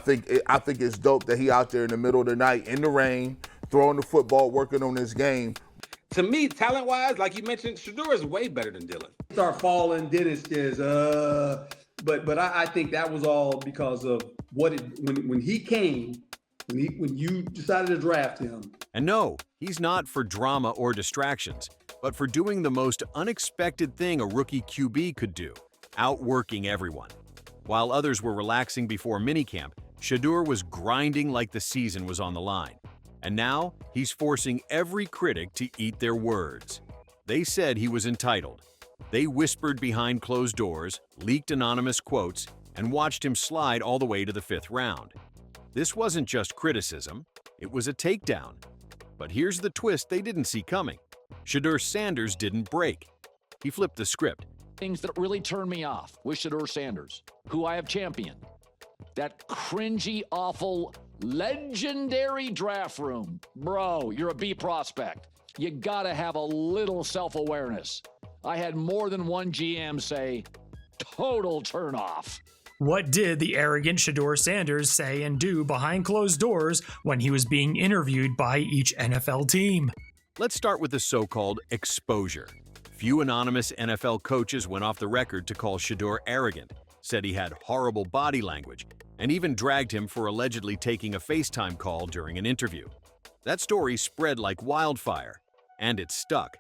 I think it's dope that he out there in the middle of the night in the rain, throwing the football, working on his game. To me, talent-wise, like you mentioned, Shedeur is way better than Dylan. Start falling, Dennis is but I think that was all because of when he came, when you decided to draft him. And no, he's not for drama or distractions, but for doing the most unexpected thing a rookie QB could do, outworking everyone. While others were relaxing before minicamp, Shedeur was grinding like the season was on the line. And now, he's forcing every critic to eat their words. They said he was entitled. They whispered behind closed doors, leaked anonymous quotes, and watched him slide all the way to the 5th round. This wasn't just criticism, it was a takedown. But here's the twist they didn't see coming. Shedeur Sanders didn't break. He flipped the script. Things that really turn me off with Shedeur Sanders, who I have championed. That cringy, awful, legendary draft room. Bro, you're a B prospect. You gotta have a little self-awareness. I had more than one GM say, total turnoff. What did the arrogant Shedeur Sanders say and do behind closed doors when he was being interviewed by each NFL team? Let's start with the so-called exposure. Few anonymous NFL coaches went off the record to call Shedeur arrogant, said he had horrible body language, and even dragged him for allegedly taking a FaceTime call during an interview. That story spread like wildfire, and it stuck.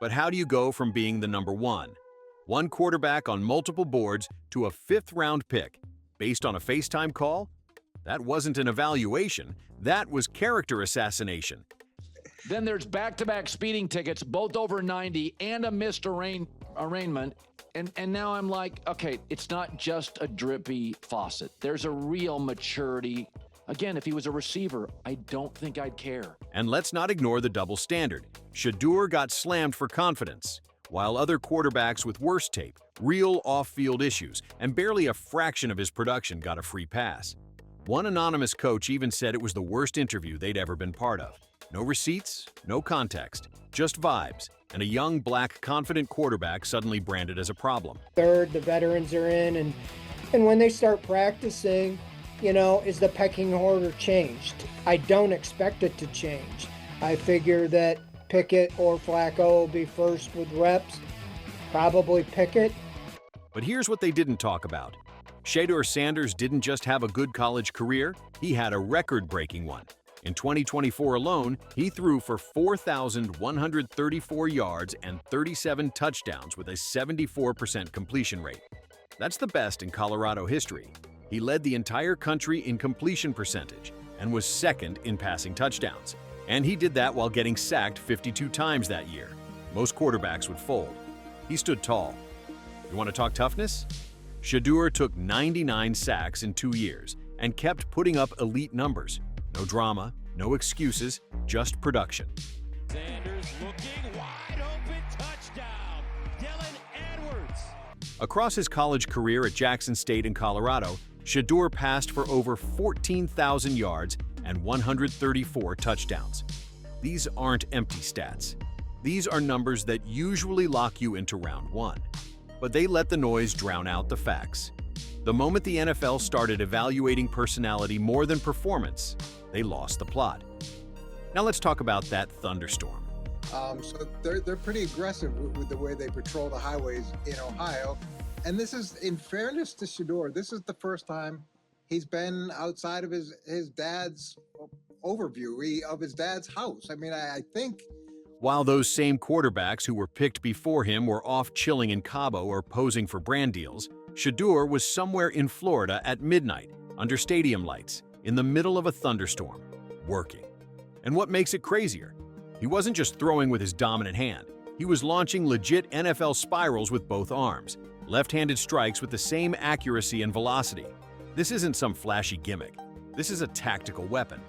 But how do you go from being the number one quarterback on multiple boards, to a 5th-round pick based on a FaceTime call? That wasn't an evaluation, that was character assassination. Then there's back-to-back speeding tickets, both over 90, and a missed arraignment. And now I'm like, okay, it's not just a drippy faucet. There's a real maturity. Again, if he was a receiver, I don't think I'd care. And let's not ignore the double standard. Shedeur got slammed for confidence, while other quarterbacks with worse tape, real off-field issues, and barely a fraction of his production got a free pass. One anonymous coach even said it was the worst interview they'd ever been part of. No receipts, no context, just vibes, and a young, black, confident quarterback suddenly branded as a problem. Third, the veterans are in, and when they start practicing, is the pecking order changed? I don't expect it to change. I figure that Pickett or Flacco will be first with reps, probably Pickett. But here's what they didn't talk about. Shedeur Sanders didn't just have a good college career, he had a record-breaking one. In 2024 alone, he threw for 4,134 yards and 37 touchdowns with a 74% completion rate. That's the best in Colorado history. He led the entire country in completion percentage and was second in passing touchdowns. And he did that while getting sacked 52 times that year. Most quarterbacks would fold. He stood tall. You want to talk toughness? Shedeur took 99 sacks in 2 years and kept putting up elite numbers. No drama, no excuses, just production. Sanders looking wide open, touchdown, Dylan Edwards. Across his college career at Jackson State in Colorado, Shedeur passed for over 14,000 yards and 134 touchdowns. These aren't empty stats. These are numbers that usually lock you into round one. But they let the noise drown out the facts. The moment the NFL started evaluating personality more than performance, they lost the plot. Now let's talk about that thunderstorm. So they're pretty aggressive with the way they patrol the highways in Ohio. And this is, in fairness to Shedeur, this is the first time he's been outside of his dad's overview of his dad's house. I mean, I think... While those same quarterbacks who were picked before him were off chilling in Cabo or posing for brand deals, Shedeur was somewhere in Florida at midnight, under stadium lights, in the middle of a thunderstorm, working. And what makes it crazier? He wasn't just throwing with his dominant hand. He was launching legit NFL spirals with both arms, left-handed strikes with the same accuracy and velocity. This isn't some flashy gimmick. This is a tactical weapon.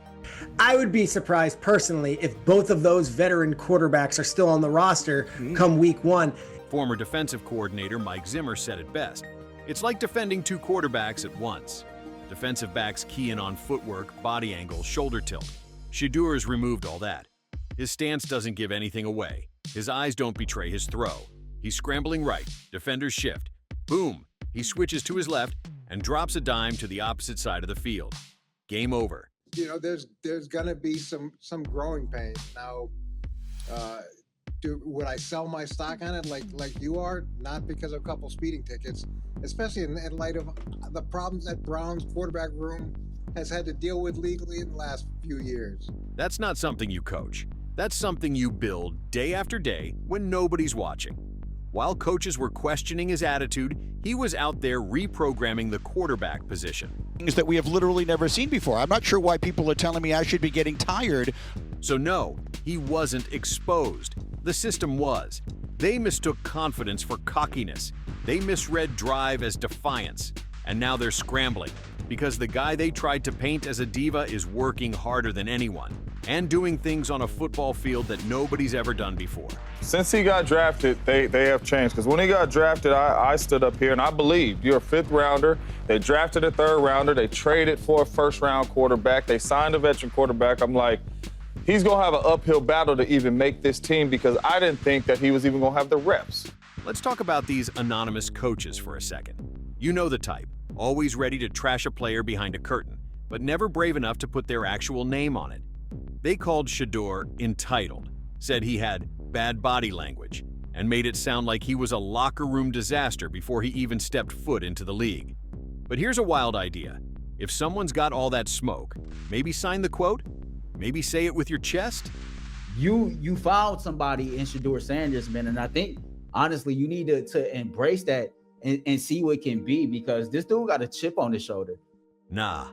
I would be surprised personally if both of those veteran quarterbacks are still on the roster come week one. Former defensive coordinator Mike Zimmer said it best. It's like defending two quarterbacks at once. Defensive backs key in on footwork, body angle, shoulder tilt. Shedeur's removed all that. His stance doesn't give anything away. His eyes don't betray his throw. He's scrambling right, defenders shift. Boom! He switches to his left, and drops a dime to the opposite side of the field. Game over. You know, there's gonna be some growing pains. Now, would I sell my stock on it like you are? Not because of a couple speeding tickets, especially in light of the problems that Brown's quarterback room has had to deal with legally in the last few years. That's not something you coach. That's something you build day after day when nobody's watching. While coaches were questioning his attitude, he was out there reprogramming the quarterback position. Things that we have literally never seen before. I'm not sure why people are telling me I should be getting tired. So no, he wasn't exposed. The system was. They mistook confidence for cockiness. They misread drive as defiance. And now they're scrambling because the guy they tried to paint as a diva is working harder than anyone and doing things on a football field that nobody's ever done before. Since he got drafted, they have changed. Because when he got drafted, I stood up here and I believed you're a fifth rounder. They drafted a third rounder. They traded for a first round quarterback. They signed a veteran quarterback. I'm like, he's going to have an uphill battle to even make this team because I didn't think that he was even going to have the reps. Let's talk about these anonymous coaches for a second. You know the type, always ready to trash a player behind a curtain, but never brave enough to put their actual name on it. They called Shedeur entitled, said he had bad body language, and made it sound like he was a locker room disaster before he even stepped foot into the league. But here's a wild idea. If someone's got all that smoke, maybe sign the quote? Maybe say it with your chest? You fouled somebody in Shedeur Sanders, man, and I think, honestly, you need to embrace that and see what it can be because this dude got a chip on his shoulder. Nah,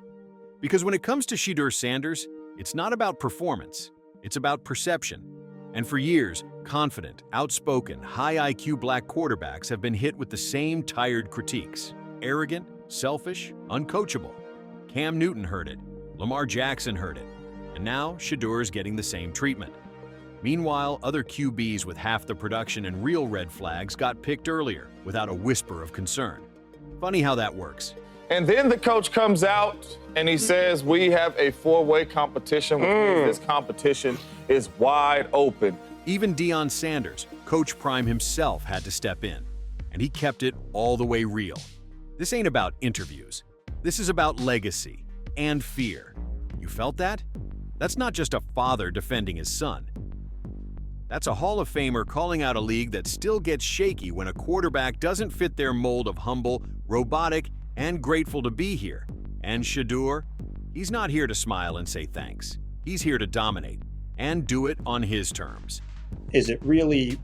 because when it comes to Shedeur Sanders, it's not about performance, it's about perception. And for years, confident, outspoken, high IQ black quarterbacks have been hit with the same tired critiques. Arrogant, selfish, uncoachable. Cam Newton heard it, Lamar Jackson heard it, and now Shedeur's getting the same treatment. Meanwhile, other QBs with half the production and real red flags got picked earlier without a whisper of concern. Funny how that works. And then the coach comes out and he says, we have a four-way competition, which means this competition is wide open. Even Deion Sanders, Coach Prime himself, had to step in, and he kept it all the way real. This ain't about interviews. This is about legacy and fear. You felt that? That's not just a father defending his son. That's a Hall of Famer calling out a league that still gets shaky when a quarterback doesn't fit their mold of humble, robotic, and grateful to be here. And Shedeur, he's not here to smile and say thanks. He's here to dominate, and do it on his terms. Is it really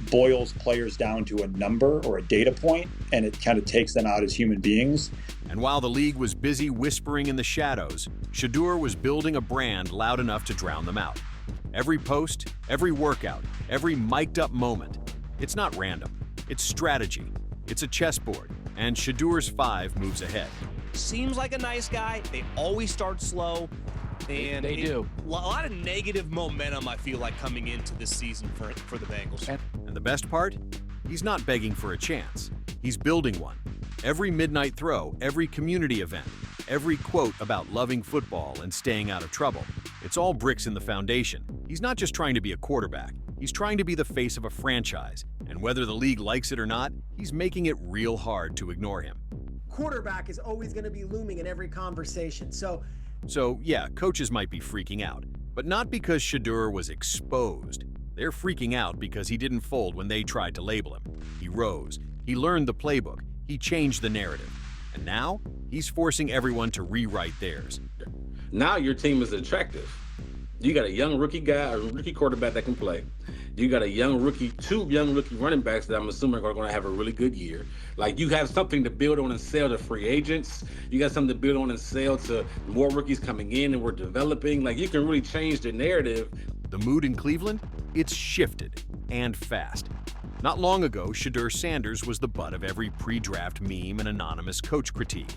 boils players down to a number or a data point, and it kind of takes them out as human beings? And while the league was busy whispering in the shadows, Shedeur was building a brand loud enough to drown them out. Every post, every workout, every mic'd up moment. It's not random. It's strategy. It's a chessboard. And Shedeur's 5 moves ahead. Seems like a nice guy. They always start slow. And they do. A lot of negative momentum, I feel like, coming into this season for the Bengals. And the best part? He's not begging for a chance. He's building one. Every midnight throw, every community event, every quote about loving football and staying out of trouble. It's all bricks in the foundation. He's not just trying to be a quarterback. He's trying to be the face of a franchise. And whether the league likes it or not, he's making it real hard to ignore him. Quarterback is always going to be looming in every conversation. So yeah, coaches might be freaking out, but not because Shedeur was exposed. They're freaking out because he didn't fold when they tried to label him. He rose. He learned the playbook. He changed the narrative. And now, he's forcing everyone to rewrite theirs. Now your team is attractive. You got a young rookie guy, a rookie quarterback that can play. You got a young rookie, 2 young rookie running backs that I'm assuming are going to have a really good year. Like, you have something to build on and sell to free agents. You got something to build on and sell to more rookies coming in and we're developing. Like, you can really change the narrative. The mood in Cleveland? It's shifted, and fast. Not long ago, Shedeur Sanders was the butt of every pre-draft meme and anonymous coach critique.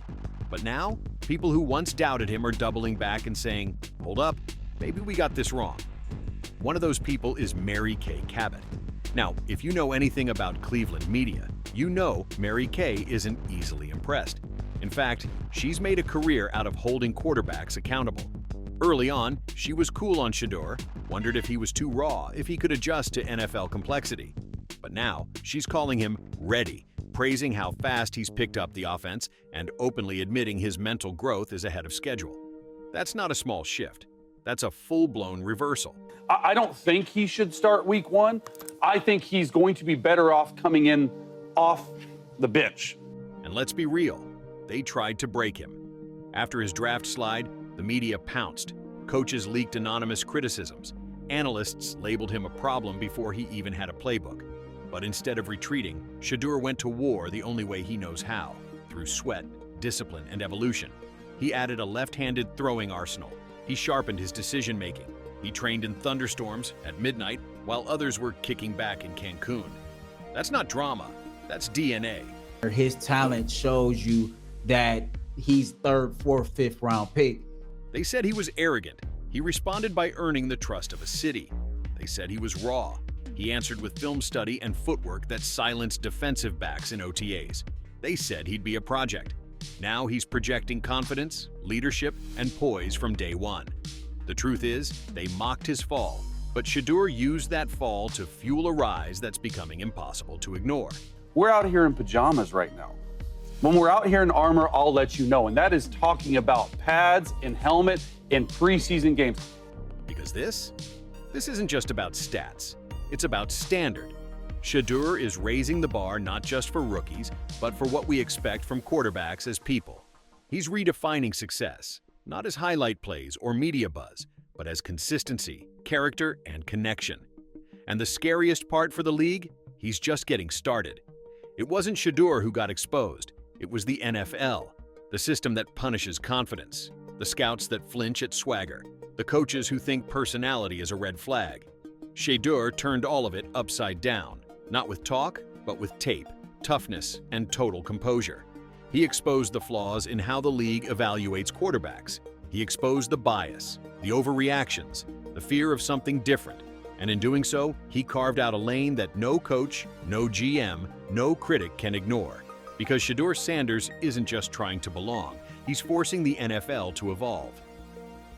But now, people who once doubted him are doubling back and saying, hold up, maybe we got this wrong. One of those people is Mary Kay Cabot. Now, if you know anything about Cleveland media, you know Mary Kay isn't easily impressed. In fact, she's made a career out of holding quarterbacks accountable. Early on, she was cool on Shedeur, wondered if he was too raw, if he could adjust to NFL complexity. But now, she's calling him ready, praising how fast he's picked up the offense and openly admitting his mental growth is ahead of schedule. That's not a small shift. That's a full-blown reversal. I don't think he should start week 1. I think he's going to be better off coming in off the bench. And let's be real, they tried to break him. After his draft slide, the media pounced. Coaches leaked anonymous criticisms. Analysts labeled him a problem before he even had a playbook. But instead of retreating, Shedeur went to war the only way he knows how, through sweat, discipline, and evolution. He added a left-handed throwing arsenal. He sharpened his decision-making. He trained in thunderstorms at midnight while others were kicking back in Cancun. That's not drama, that's DNA. His talent shows you that he's 3rd, 4th, 5th round pick. They said he was arrogant. He responded by earning the trust of a city. They said he was raw. He answered with film study and footwork that silenced defensive backs in OTAs. They said he'd be a project. Now he's projecting confidence, leadership, and poise from day one. The truth is, they mocked his fall, but Shedeur used that fall to fuel a rise that's becoming impossible to ignore. We're out here in pajamas right now. When we're out here in armor, I'll let you know. And that is talking about pads and helmet in preseason games. Because this isn't just about stats. It's about standard. Shedeur is raising the bar not just for rookies, but for what we expect from quarterbacks as people. He's redefining success, not as highlight plays or media buzz, but as consistency, character, and connection. And the scariest part for the league? He's just getting started. It wasn't Shedeur who got exposed. It was the NFL, the system that punishes confidence, the scouts that flinch at swagger, the coaches who think personality is a red flag. Shedeur turned all of it upside down, not with talk, but with tape, toughness, and total composure. He exposed the flaws in how the league evaluates quarterbacks. He exposed the bias, the overreactions, the fear of something different. And in doing so, he carved out a lane that no coach, no GM, no critic can ignore. Because Shedeur Sanders isn't just trying to belong, he's forcing the NFL to evolve.